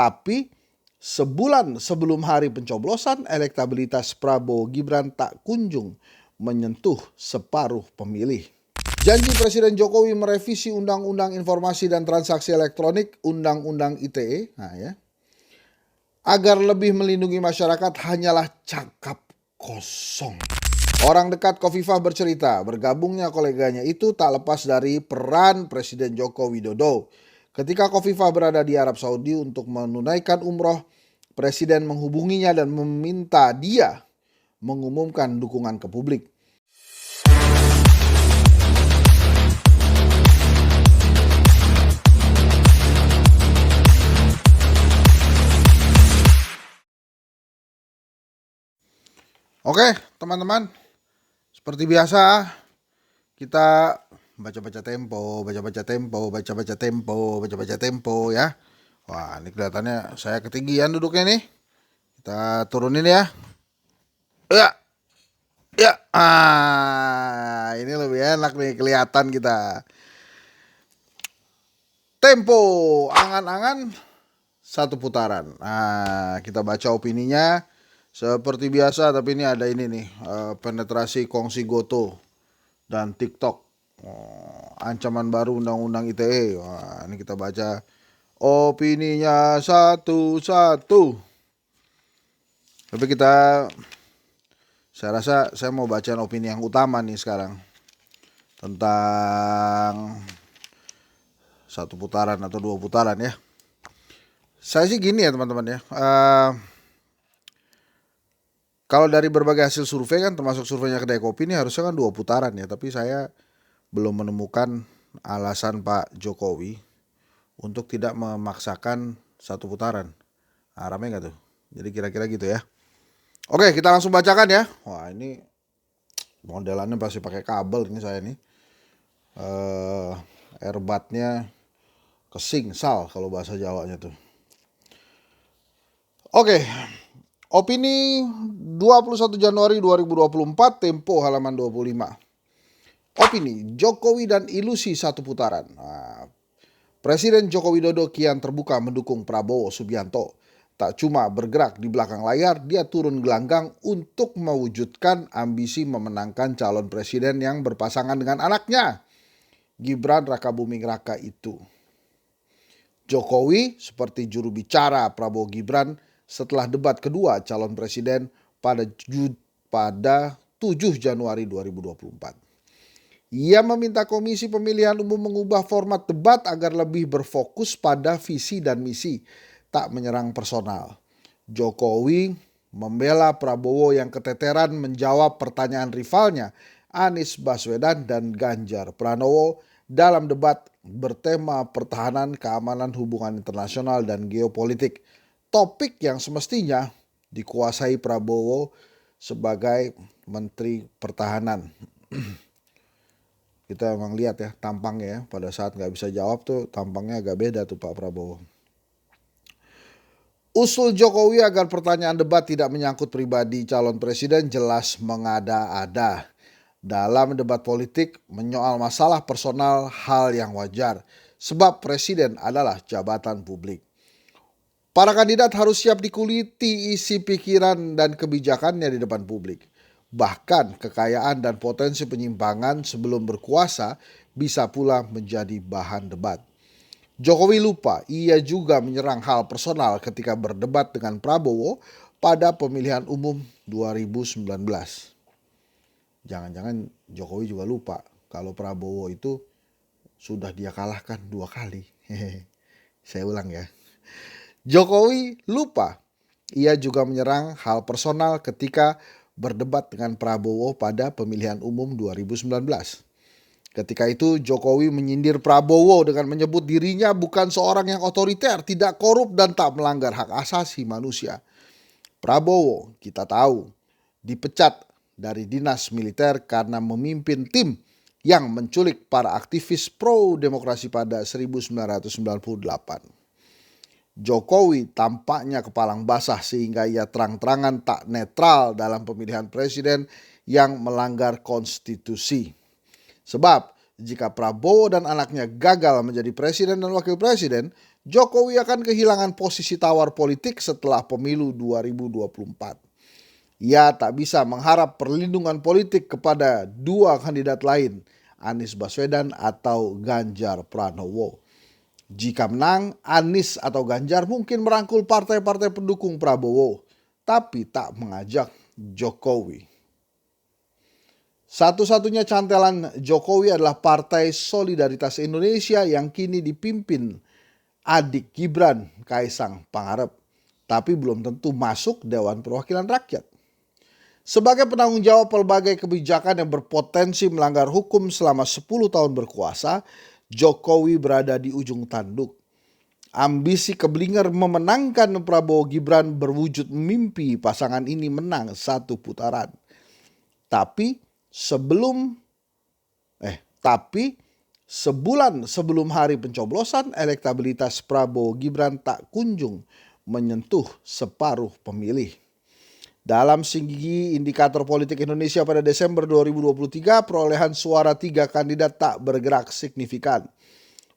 Tapi sebulan sebelum hari pencoblosan, elektabilitas Prabowo Gibran tak kunjung menyentuh separuh pemilih. Janji Presiden Jokowi merevisi Undang-Undang Informasi dan Transaksi Elektronik, Undang-Undang ITE, agar lebih melindungi masyarakat hanyalah cakap kosong. Orang dekat Khofifah bercerita, bergabungnya koleganya itu tak lepas dari peran Presiden Joko Widodo. Ketika Khofifah berada di Arab Saudi untuk menunaikan umroh, Presiden menghubunginya dan meminta dia mengumumkan dukungan ke publik. Oke, teman-teman, seperti biasa kita baca-baca tempo ya. Wah, ini kelihatannya saya ketinggian duduknya nih. Kita turunin ya. Ya. Ini lebih enak nih kelihatan kita. Tempo, angan-angan satu putaran. Kita baca opininya seperti biasa, tapi ini ada ini nih, penetrasi kongsi Goto dan TikTok. Ancaman baru Undang-Undang ITE. Wah, ini kita baca opininya satu-satu. Tapi saya rasa saya mau bacain opini yang utama nih sekarang. Tentang satu putaran atau dua putaran ya. Saya sih gini ya teman-teman ya. Kalau dari berbagai hasil survei kan, termasuk surveinya Kedai Kopi ini harusnya kan 2 putaran ya. Tapi saya belum menemukan alasan Pak Jokowi untuk tidak memaksakan 1 putaran. Rame gak tuh? Jadi kira-kira gitu ya. Oke, kita langsung bacakan ya. Wah, ini modelannya pasti pakai kabel ini saya nih. Earbudnya kesingsal kalau bahasa Jawanya tuh. Oke. Opini 21 Januari 2024, Tempo halaman 25. Opini, Jokowi dan ilusi satu putaran. Presiden Joko Widodo kian terbuka mendukung Prabowo Subianto. Tak cuma bergerak di belakang layar, dia turun gelanggang untuk mewujudkan ambisi memenangkan calon presiden yang berpasangan dengan anaknya, Gibran Rakabuming Raka itu. Jokowi seperti juru bicara Prabowo Gibran setelah debat kedua calon presiden pada 7 Januari 2024. Ia meminta Komisi Pemilihan Umum mengubah format debat agar lebih berfokus pada visi dan misi, tak menyerang personal. Jokowi membela Prabowo yang keteteran menjawab pertanyaan rivalnya Anies Baswedan dan Ganjar Pranowo dalam debat bertema pertahanan, keamanan, hubungan internasional, dan geopolitik. Topik yang semestinya dikuasai Prabowo sebagai Menteri Pertahanan. Kita emang lihat ya tampangnya ya, pada saat gak bisa jawab tuh tampangnya agak beda tuh Pak Prabowo. Usul Jokowi agar pertanyaan debat tidak menyangkut pribadi calon presiden jelas mengada-ada. Dalam debat politik menyoal masalah personal hal yang wajar, sebab presiden adalah jabatan publik. Para kandidat harus siap dikuliti isi pikiran dan kebijakannya di depan publik. Bahkan kekayaan dan potensi penyimpangan sebelum berkuasa bisa pula menjadi bahan debat. Jokowi lupa ia juga menyerang hal personal ketika berdebat dengan Prabowo pada pemilihan umum 2019. Jangan-jangan Jokowi juga lupa kalau Prabowo itu sudah dia kalahkan 2 kali. Saya ulang ya. Jokowi lupa ia juga menyerang hal personal ketika berdebat dengan Prabowo pada pemilihan umum 2019. Ketika itu Jokowi menyindir Prabowo dengan menyebut dirinya bukan seorang yang otoriter, tidak korup dan tak melanggar hak asasi manusia. Prabowo kita tahu dipecat dari dinas militer karena memimpin tim yang menculik para aktivis pro-demokrasi pada 1998. Jokowi tampaknya kepalang basah sehingga ia terang-terangan tak netral dalam pemilihan presiden yang melanggar konstitusi. Sebab jika Prabowo dan anaknya gagal menjadi presiden dan wakil presiden, Jokowi akan kehilangan posisi tawar politik setelah pemilu 2024. Ia tak bisa mengharap perlindungan politik kepada dua kandidat lain, Anies Baswedan atau Ganjar Pranowo. Jika menang, Anies atau Ganjar mungkin merangkul partai-partai pendukung Prabowo, tapi tak mengajak Jokowi. Satu-satunya cantelan Jokowi adalah Partai Solidaritas Indonesia yang kini dipimpin adik Gibran, Kaisang Pangarep, tapi belum tentu masuk Dewan Perwakilan Rakyat. Sebagai penanggung jawab pelbagai kebijakan yang berpotensi melanggar hukum selama 10 tahun berkuasa, Jokowi berada di ujung tanduk. Ambisi keblinger memenangkan Prabowo Gibran berwujud mimpi pasangan ini menang satu putaran. Tapi sebulan sebelum hari pencoblosan, elektabilitas Prabowo Gibran tak kunjung menyentuh separuh pemilih. Dalam Singgi Indikator Politik Indonesia pada Desember 2023, perolehan suara 3 kandidat tak bergerak signifikan.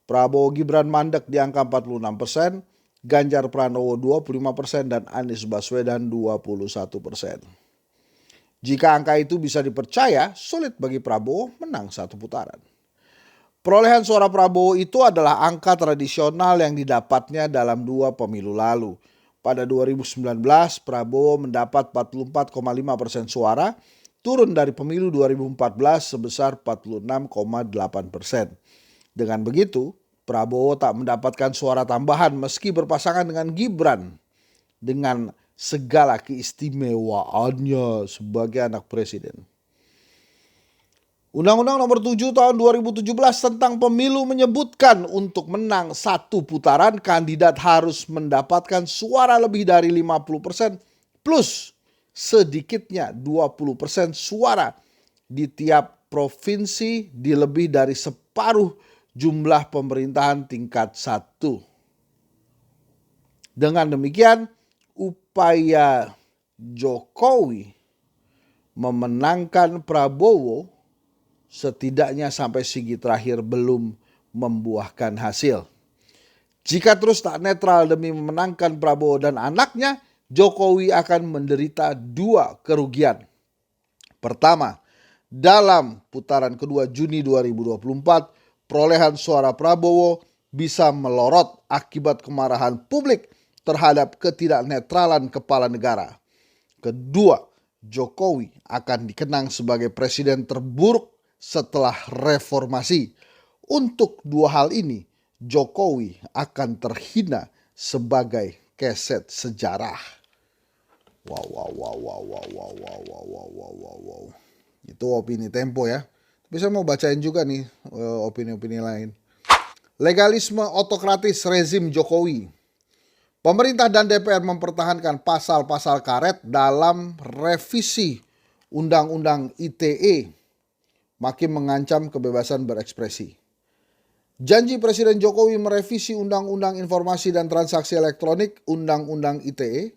Prabowo Gibran mandek di angka 46%, Ganjar Pranowo 25% dan Anies Baswedan 21%. Jika angka itu bisa dipercaya, sulit bagi Prabowo menang satu putaran. Perolehan suara Prabowo itu adalah angka tradisional yang didapatnya dalam 2 pemilu lalu. Pada 2019, Prabowo mendapat 44,5% suara, turun dari pemilu 2014 sebesar 46,8%. Dengan begitu, Prabowo tak mendapatkan suara tambahan meski berpasangan dengan Gibran dengan segala keistimewaannya sebagai anak presiden. Undang-Undang Nomor 7 Tahun 2017 tentang Pemilu menyebutkan untuk menang satu putaran, kandidat harus mendapatkan suara lebih dari 50% plus sedikitnya 20% suara di tiap provinsi di lebih dari separuh jumlah pemerintahan tingkat 1. Dengan demikian, upaya Jokowi memenangkan Prabowo setidaknya sampai sigi terakhir belum membuahkan hasil. Jika terus tak netral demi memenangkan Prabowo dan anaknya, Jokowi akan menderita 2 kerugian. Pertama, dalam putaran kedua Juni 2024, perolehan suara Prabowo bisa melorot akibat kemarahan publik terhadap ketidaknetralan kepala negara. Kedua, Jokowi akan dikenang sebagai presiden terburuk setelah reformasi. Untuk 2 hal ini, Jokowi akan terhina sebagai keset sejarah. Wow. Itu opini Tempo ya. Tapi saya mau bacain juga nih opini-opini lain. Legalisme otokratis rezim Jokowi. Pemerintah dan DPR mempertahankan pasal-pasal karet dalam revisi Undang-Undang ITE. Makin mengancam kebebasan berekspresi. Janji Presiden Jokowi merevisi Undang-Undang Informasi dan Transaksi Elektronik Undang-Undang ITE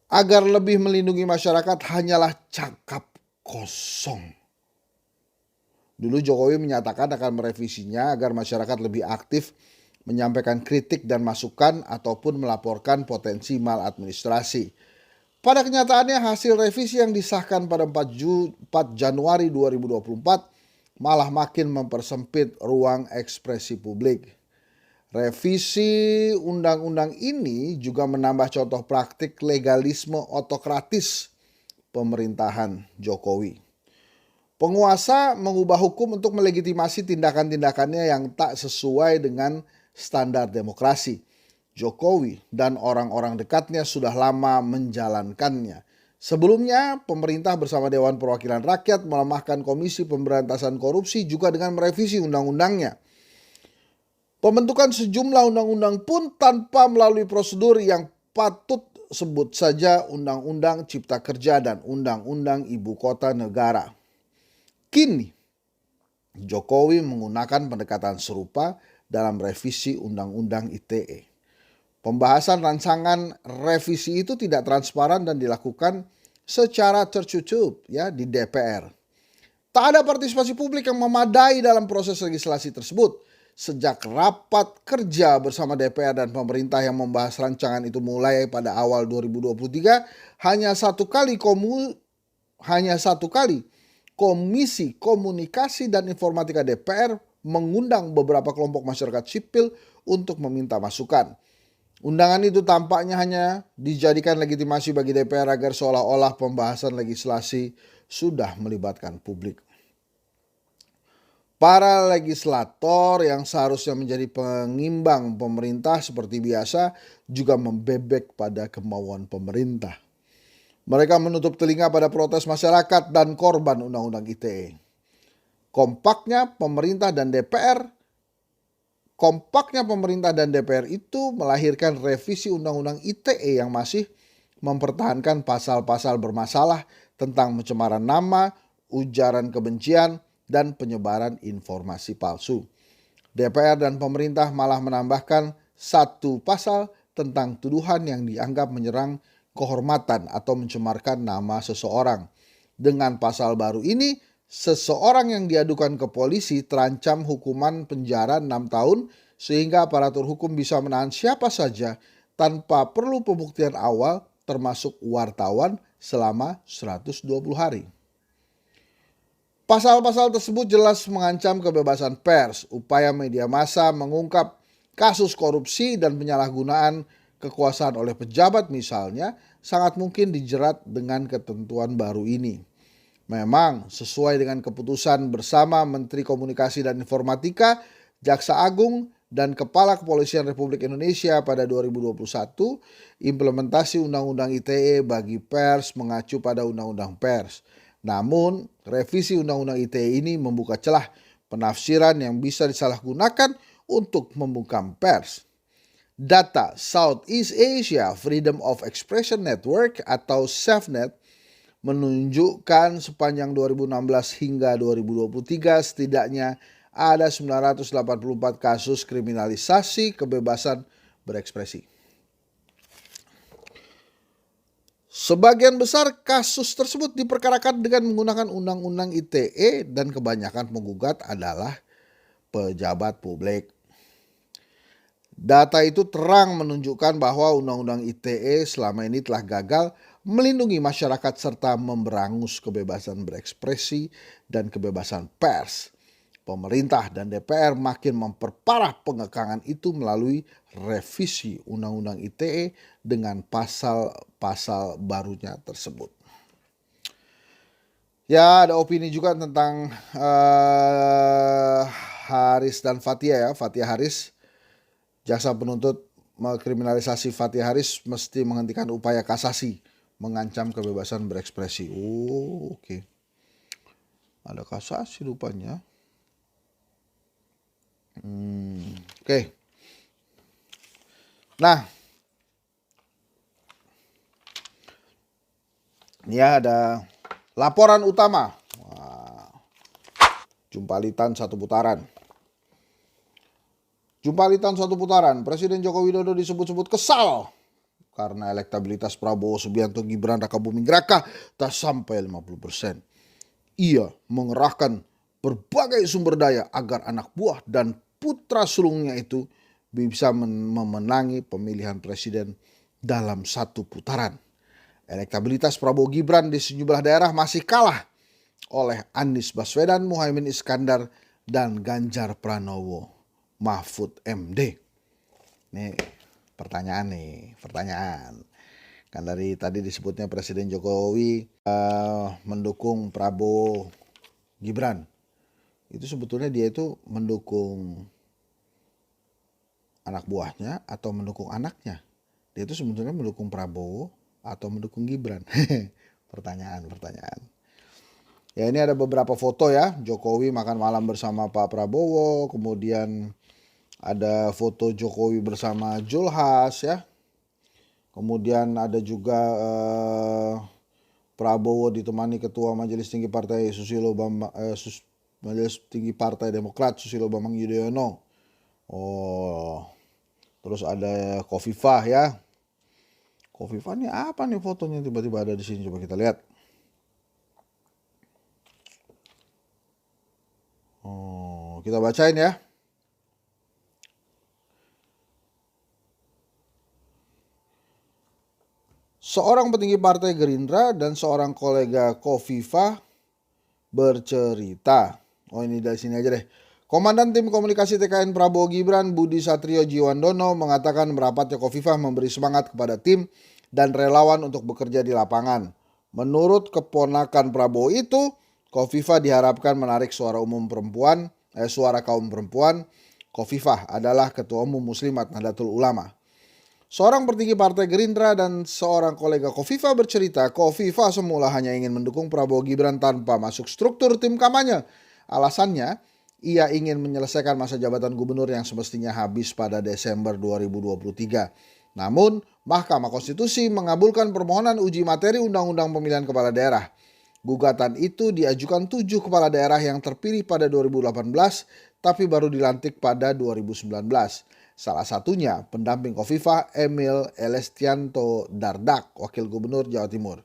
agar lebih melindungi masyarakat hanyalah cakap kosong. Dulu Jokowi menyatakan akan merevisinya agar masyarakat lebih aktif menyampaikan kritik dan masukan ataupun melaporkan potensi maladministrasi. Pada kenyataannya hasil revisi yang disahkan pada 4 Januari 2024 malah makin mempersempit ruang ekspresi publik. Revisi undang-undang ini juga menambah contoh praktik legalisme otokratis pemerintahan Jokowi. Penguasa mengubah hukum untuk melegitimasi tindakan-tindakannya yang tak sesuai dengan standar demokrasi. Jokowi dan orang-orang dekatnya sudah lama menjalankannya. Sebelumnya, pemerintah bersama Dewan Perwakilan Rakyat melemahkan Komisi Pemberantasan Korupsi juga dengan merevisi undang-undangnya. Pembentukan sejumlah undang-undang pun tanpa melalui prosedur yang patut sebut saja Undang-Undang Cipta Kerja dan Undang-Undang Ibu Kota Negara. Kini, Jokowi menggunakan pendekatan serupa dalam revisi Undang-Undang ITE. Pembahasan rancangan revisi itu tidak transparan dan dilakukan secara tertutup di DPR. Tak ada partisipasi publik yang memadai dalam proses legislasi tersebut. sejak rapat kerja bersama DPR dan pemerintah yang membahas rancangan itu mulai pada awal 2023, hanya satu kali Komisi Komunikasi dan Informatika DPR mengundang beberapa kelompok masyarakat sipil untuk meminta masukan. Undangan itu tampaknya hanya dijadikan legitimasi bagi DPR agar seolah-olah pembahasan legislasi sudah melibatkan publik. Para legislator yang seharusnya menjadi pengimbang pemerintah seperti biasa juga membebek pada kemauan pemerintah. Mereka menutup telinga pada protes masyarakat dan korban Undang-Undang ITE. Kompaknya pemerintah dan DPR itu melahirkan revisi Undang-Undang ITE yang masih mempertahankan pasal-pasal bermasalah tentang pencemaran nama, ujaran kebencian, dan penyebaran informasi palsu. DPR dan pemerintah malah menambahkan satu pasal tentang tuduhan yang dianggap menyerang kehormatan atau mencemarkan nama seseorang. Dengan pasal baru ini, seseorang yang diadukan ke polisi terancam hukuman penjara 6 tahun sehingga aparatur hukum bisa menahan siapa saja tanpa perlu pembuktian awal termasuk wartawan selama 120 hari. Pasal-pasal tersebut jelas mengancam kebebasan pers. Upaya media massa mengungkap kasus korupsi dan penyalahgunaan kekuasaan oleh pejabat misalnya sangat mungkin dijerat dengan ketentuan baru ini. Memang sesuai dengan keputusan bersama Menteri Komunikasi dan Informatika, Jaksa Agung, dan Kepala Kepolisian Republik Indonesia pada 2021, implementasi Undang-Undang ITE bagi pers mengacu pada Undang-Undang Pers. Namun, revisi Undang-Undang ITE ini membuka celah penafsiran yang bisa disalahgunakan untuk membungkam pers. Data Southeast Asia Freedom of Expression Network atau SafeNet menunjukkan sepanjang 2016 hingga 2023 setidaknya ada 984 kasus kriminalisasi kebebasan berekspresi. Sebagian besar kasus tersebut diperkarakan dengan menggunakan Undang-Undang ITE dan kebanyakan penggugat adalah pejabat publik. Data itu terang menunjukkan bahwa Undang-Undang ITE selama ini telah gagal melindungi masyarakat serta memberangus kebebasan berekspresi dan kebebasan pers. Pemerintah dan DPR makin memperparah pengekangan itu melalui revisi Undang-Undang ITE dengan pasal-pasal barunya tersebut. Ya, ada opini juga tentang Haris dan Fathia ya. Fathia Haris, jaksa penuntut mengkriminalisasi Fathia Haris mesti menghentikan upaya kasasi mengancam kebebasan berekspresi. Oh, oke. Ada kasasi rupanya. Oke. Nah, ini ada laporan utama. Jumpalitan satu putaran. Presiden Joko Widodo disebut-sebut kesal karena elektabilitas Prabowo Subianto Gibran Raka Buming Raka tak sampai 50%. Ia mengerahkan berbagai sumber daya agar anak buah dan putra sulungnya itu bisa memenangi pemilihan presiden dalam satu putaran. Elektabilitas Prabowo Gibran di sejumlah daerah masih kalah oleh Anies Baswedan, Muhaimin Iskandar, dan Ganjar Pranowo Mahfud MD. Nih pertanyaan. Kan dari tadi disebutnya Presiden Jokowi mendukung Prabowo Gibran. Itu sebetulnya dia itu mendukung anak buahnya atau mendukung anaknya. Dia itu sebetulnya mendukung Prabowo atau mendukung Gibran. Pertanyaan. Ya, ini ada beberapa foto ya. Jokowi makan malam bersama Pak Prabowo. Kemudian ada foto Jokowi bersama Julhas ya. Kemudian ada juga Prabowo ditemani Ketua Majelis Tinggi Partai Majelis Tinggi Partai Demokrat Susilo Bambang Yudhoyono. Terus ada Khofifah ya. Khofifah ini apa nih fotonya tiba-tiba ada di sini, coba kita lihat. Kita bacain ya. Seorang petinggi Partai Gerindra dan seorang kolega Khofifah bercerita. Oh, ini dari sini aja deh. Komandan Tim Komunikasi TKN Prabowo Gibran Budi Satrio Jiwandono mengatakan merapatnya Khofifah memberi semangat kepada tim dan relawan untuk bekerja di lapangan. Menurut keponakan Prabowo itu, Khofifah diharapkan menarik suara kaum perempuan. Khofifah adalah Ketua Umum Muslimat Nahdlatul Ulama. Seorang petinggi Partai Gerindra dan seorang kolega Khofifah bercerita, Khofifah semula hanya ingin mendukung Prabowo Gibran tanpa masuk struktur tim kampanye. Alasannya, ia ingin menyelesaikan masa jabatan gubernur yang semestinya habis pada Desember 2023. Namun, Mahkamah Konstitusi mengabulkan permohonan uji materi Undang-Undang Pemilihan Kepala Daerah. Gugatan itu diajukan 7 kepala daerah yang terpilih pada 2018, tapi baru dilantik pada 2019. Salah satunya pendamping Khofifah Emil Elestianto Dardak, Wakil Gubernur Jawa Timur.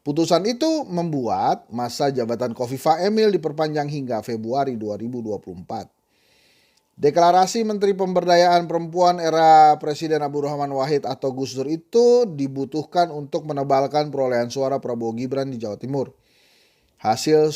Putusan itu membuat masa jabatan Khofifah Emil diperpanjang hingga Februari 2024. Deklarasi Menteri Pemberdayaan Perempuan era Presiden Abdurrahman Wahid atau Gus Dur itu dibutuhkan untuk menebalkan perolehan suara Prabowo Gibran di Jawa Timur. Hasil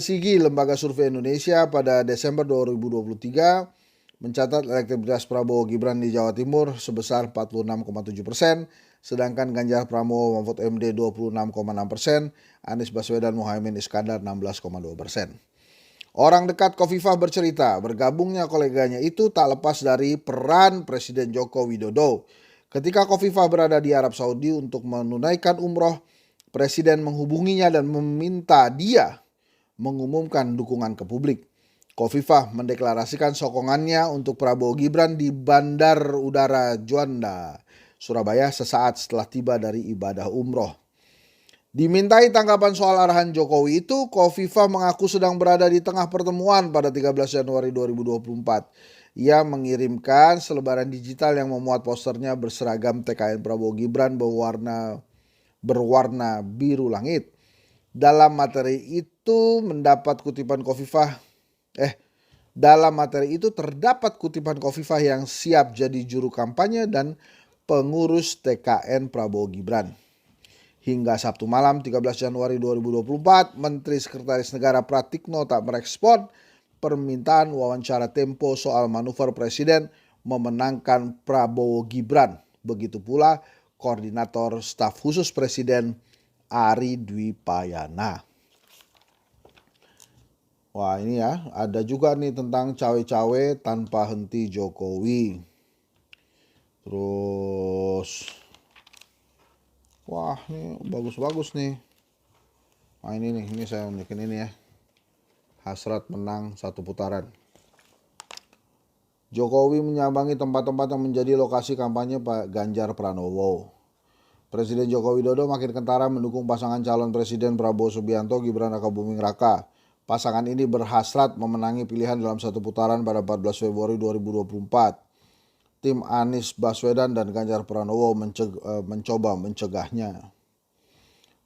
SIGI Lembaga Survei Indonesia pada Desember 2023 mencatat elektabilitas Prabowo Gibran di Jawa Timur sebesar 46,7%, sedangkan Ganjar Pranowo Mahfud MD 26,6%, Anies Baswedan Muhaimin Iskandar 16,2%. Orang dekat Khofifah bercerita, bergabungnya koleganya itu tak lepas dari peran Presiden Joko Widodo. Ketika Khofifah berada di Arab Saudi untuk menunaikan umroh, Presiden menghubunginya dan meminta dia mengumumkan dukungan ke publik. Khofifah mendeklarasikan sokongannya untuk Prabowo Gibran di Bandar Udara Juanda, Surabaya sesaat setelah tiba dari ibadah umroh. Dimintai tanggapan soal arahan Jokowi itu, Khofifah mengaku sedang berada di tengah pertemuan pada 13 Januari 2024. Ia mengirimkan selebaran digital yang memuat posternya berseragam TKN Prabowo Gibran berwarna biru langit. Dalam materi itu terdapat kutipan Khofifah yang siap jadi juru kampanye dan pengurus TKN Prabowo Gibran. Hingga Sabtu malam 13 Januari 2024, Menteri Sekretaris Negara Pratikno tak merespon permintaan wawancara Tempo soal manuver Presiden memenangkan Prabowo Gibran. Begitu pula Koordinator Staf Khusus Presiden Ari Dwipayana. Wah, ini ya, ada juga nih tentang cawe-cawe tanpa henti Jokowi. Terus, wah ini bagus-bagus nih. Nah ini saya unikin ini ya. Hasrat menang satu putaran. Jokowi menyambangi tempat-tempat yang menjadi lokasi kampanye Pak Ganjar Pranowo. Presiden Joko Widodo makin kentara mendukung pasangan calon Presiden Prabowo Subianto Gibran Rakabuming Raka. Pasangan ini berhasrat memenangi pilihan dalam satu putaran pada 14 Februari 2024. Tim Anies Baswedan dan Ganjar Pranowo mencoba mencegahnya.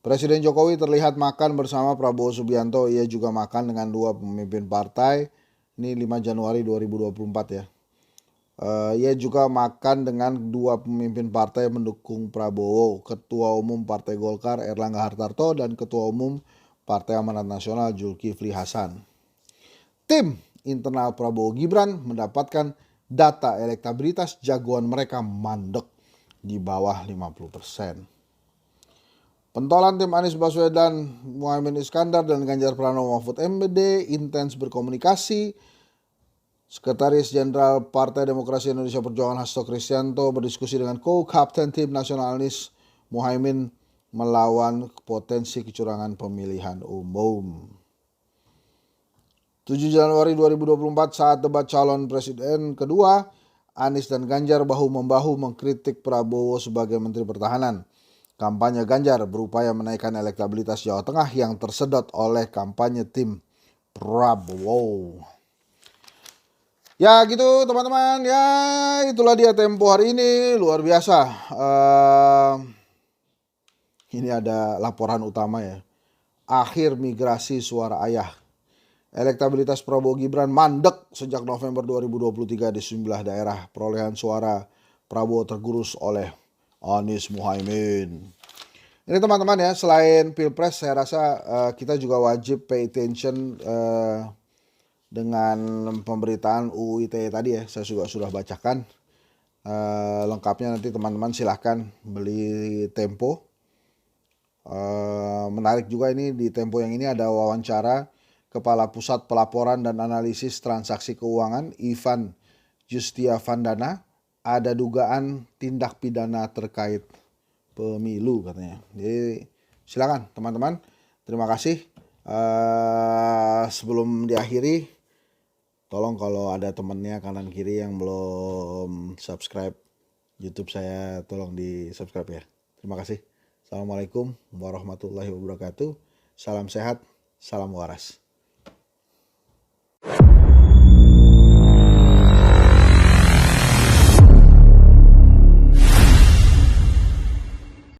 Presiden Jokowi terlihat makan bersama Prabowo Subianto. Ia juga makan dengan dua pemimpin partai. Ini 5 Januari 2024 ya. Ia juga makan dengan dua pemimpin partai mendukung Prabowo, Ketua Umum Partai Golkar Erlangga Hartarto dan Ketua Umum Partai Amanat Nasional Zulkifli Hasan. Tim internal Prabowo Gibran mendapatkan data elektabilitas jagoan mereka mandek di bawah 50%. Pentolan tim Anies Baswedan, Muhaimin Iskandar dan Ganjar Pranowo Mahfud MD intens berkomunikasi. Sekretaris Jenderal Partai Demokrasi Indonesia Perjuangan Hasto Kristianto berdiskusi dengan Co-Kapten Tim Nasional Anies Muhaimin melawan potensi kecurangan pemilihan umum. 7 Januari 2024 saat debat calon presiden kedua, Anies dan Ganjar bahu-membahu mengkritik Prabowo sebagai Menteri Pertahanan. Kampanye Ganjar berupaya menaikkan elektabilitas Jawa Tengah yang tersedot oleh kampanye tim Prabowo. Ya gitu teman-teman, ya itulah dia Tempo hari ini, luar biasa. Ini ada laporan utama ya, akhir migrasi suara ayah. Elektabilitas Prabowo Gibran mandek sejak November 2023 di sejumlah daerah. Perolehan suara Prabowo tergerus oleh Anies Muhaimin. Ini teman-teman ya, selain Pilpres saya rasa kita juga wajib pay attention dengan pemberitaan UU ITE tadi ya. Saya juga sudah bacakan. Lengkapnya nanti teman-teman silahkan beli Tempo. Menarik juga ini di Tempo yang ini ada wawancara Kepala Pusat Pelaporan dan Analisis Transaksi Keuangan Ivan Yustiavandana. Ada dugaan tindak pidana terkait pemilu katanya. Jadi silakan teman-teman. Terima kasih. Sebelum diakhiri, tolong kalau ada temennya kanan kiri yang belum subscribe YouTube saya, tolong di subscribe ya. Terima kasih. Assalamualaikum warahmatullahi wabarakatuh. Salam sehat, salam waras.